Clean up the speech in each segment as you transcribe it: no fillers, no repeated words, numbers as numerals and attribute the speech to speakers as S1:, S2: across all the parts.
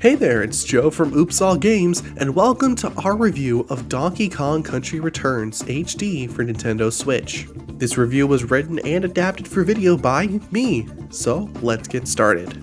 S1: Hey there, it's Joe from Oops All Games, and welcome to our review of Donkey Kong Country Returns HD for Nintendo Switch. This review was written and adapted for video by me, so let's get started.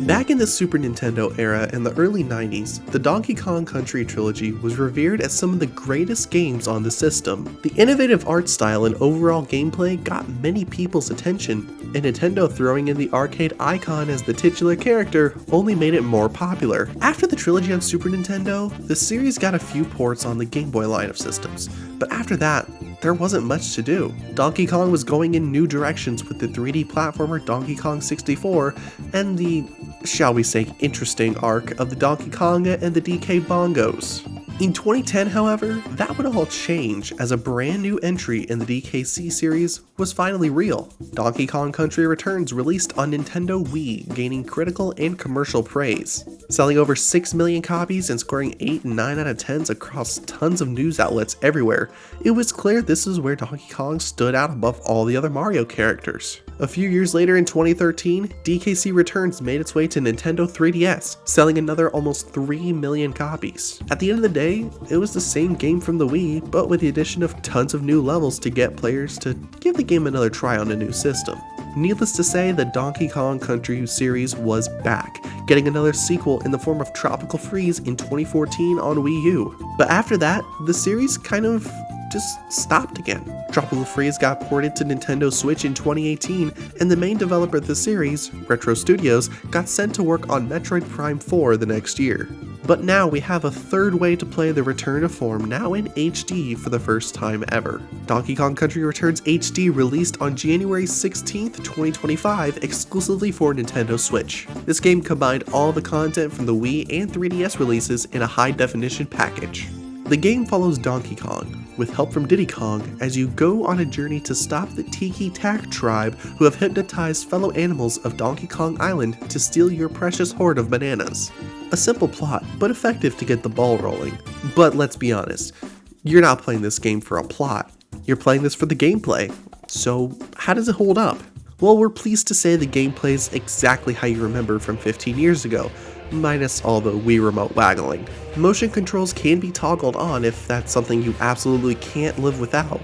S1: Back in the Super Nintendo era in the early 90s, the Donkey Kong Country trilogy was revered as some of the greatest games on the system. The innovative art style and overall gameplay got many people's attention, and Nintendo throwing in the arcade icon as the titular character only made it more popular. After the trilogy on Super Nintendo, the series got a few ports on the Game Boy line of systems, but after that, there wasn't much to do. Donkey Kong was going in new directions with the 3D platformer Donkey Kong 64 and the, shall we say, interesting arc of the Donkey Konga and the DK Bongos. In 2010, however, that would all change as a brand new entry in the DKC series was finally real. Donkey Kong Country Returns released on Nintendo Wii, gaining critical and commercial praise. Selling over 6 million copies and scoring 8 and 9 out of 10s across tons of news outlets everywhere, it was clear this is where Donkey Kong stood out above all the other Mario characters. A few years later in 2013, DKC Returns made its way to Nintendo 3DS, selling another almost 3 million copies. At the end of the day, it was the same game from the Wii, but with the addition of tons of new levels to get players to give the game another try on a new system. Needless to say, the Donkey Kong Country series was back, getting another sequel in the form of Tropical Freeze in 2014 on Wii U. But after that, the series kind of just stopped again. Tropical Freeze got ported to Nintendo Switch in 2018, and the main developer of the series, Retro Studios, got sent to work on Metroid Prime 4 the next year. But now we have a third way to play the return to form now in HD for the first time ever. Donkey Kong Country Returns HD released on January 16th, 2025 exclusively for Nintendo Switch. This game combined all the content from the Wii and 3DS releases in a high-definition package. The game follows Donkey Kong, with help from Diddy Kong, as you go on a journey to stop the Tiki Tak tribe who have hypnotized fellow animals of Donkey Kong Island to steal your precious hoard of bananas. A simple plot, but effective to get the ball rolling. But let's be honest, you're not playing this game for a plot, you're playing this for the gameplay. So how does it hold up? Well, we're pleased to say the gameplay is exactly how you remember from 15 years ago, minus all the Wii remote waggling. Motion controls can be toggled on if that's something you absolutely can't live without,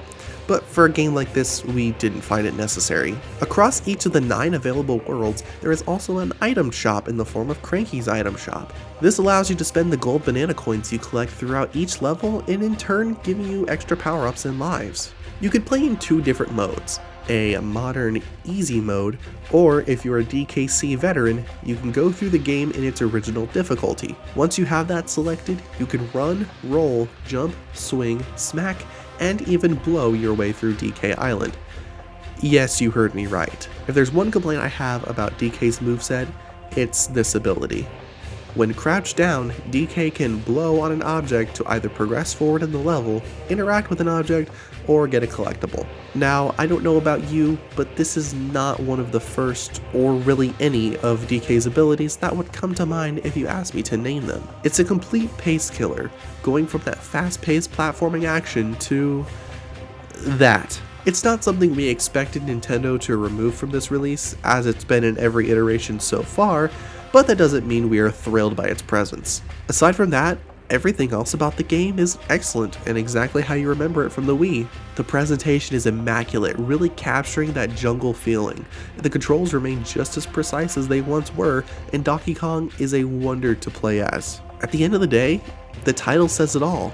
S1: but for a game like this, we didn't find it necessary. Across each of the 9 available worlds, there is also an item shop in the form of Cranky's Item Shop. This allows you to spend the gold banana coins you collect throughout each level and in turn giving you extra power-ups and lives. You can play in 2 different modes. A modern easy mode, or if you're a DKC veteran, you can go through the game in its original difficulty. Once you have that selected, you can run, roll, jump, swing, smack, and even blow your way through DK Island. Yes, you heard me right. If there's one complaint I have about DK's moveset, it's this ability. When crouched down, DK can blow on an object to either progress forward in the level, interact with an object, or get a collectible. Now, I don't know about you, but this is not one of the first, or really any, of DK's abilities that would come to mind if you asked me to name them. It's a complete pace killer, going from that fast-paced platforming action to that. It's not something we expected Nintendo to remove from this release, as it's been in every iteration so far, but that doesn't mean we are thrilled by its presence. Aside from that, everything else about the game is excellent and exactly how you remember it from the Wii. The presentation is immaculate, really capturing that jungle feeling. The controls remain just as precise as they once were, and Donkey Kong is a wonder to play as. At the end of the day, the title says it all.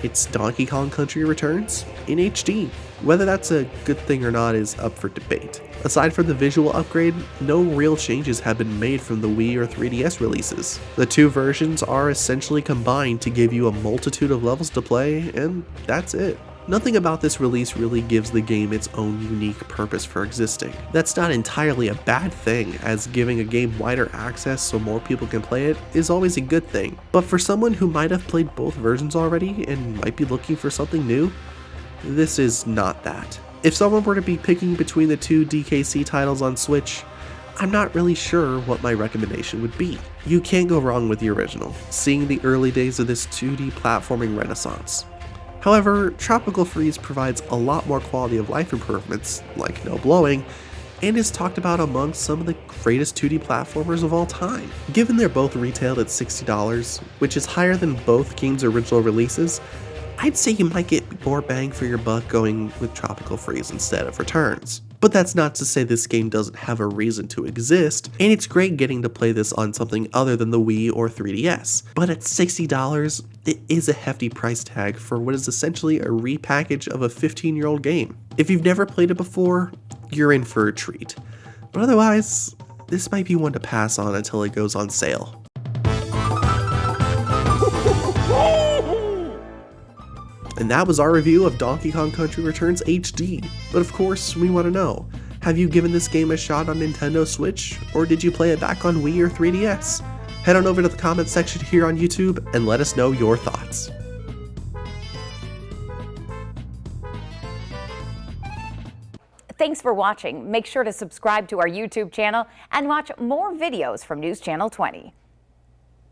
S1: It's Donkey Kong Country Returns in HD. Whether that's a good thing or not is up for debate. Aside from the visual upgrade, no real changes have been made from the Wii or 3DS releases. The 2 versions are essentially combined to give you a multitude of levels to play, and that's it. Nothing about this release really gives the game its own unique purpose for existing. That's not entirely a bad thing, as giving a game wider access so more people can play it is always a good thing. But for someone who might have played both versions already and might be looking for something new, this is not that. If someone were to be picking between the 2 DKC titles on Switch, I'm not really sure what my recommendation would be. You can't go wrong with the original, seeing the early days of this 2D platforming renaissance. However, Tropical Freeze provides a lot more quality of life improvements, like no blowing, and is talked about among some of the greatest 2D platformers of all time. Given they're both retailed at $60, which is higher than both games' original releases, I'd say you might get more bang for your buck going with Tropical Freeze instead of Returns. But that's not to say this game doesn't have a reason to exist, and it's great getting to play this on something other than the Wii or 3DS. But at $60, it is a hefty price tag for what is essentially a repackage of a 15-year-old game. If you've never played it before, you're in for a treat. But otherwise, this might be one to pass on until it goes on sale. And that was our review of Donkey Kong Country Returns HD. But of course, we want to know, have you given this game a shot on Nintendo Switch, or did you play it back on Wii or 3DS? Head on over to the comments section here on YouTube and let us know your thoughts.
S2: Thanks for watching. Make sure to subscribe to our YouTube channel and watch more videos from News Channel 20.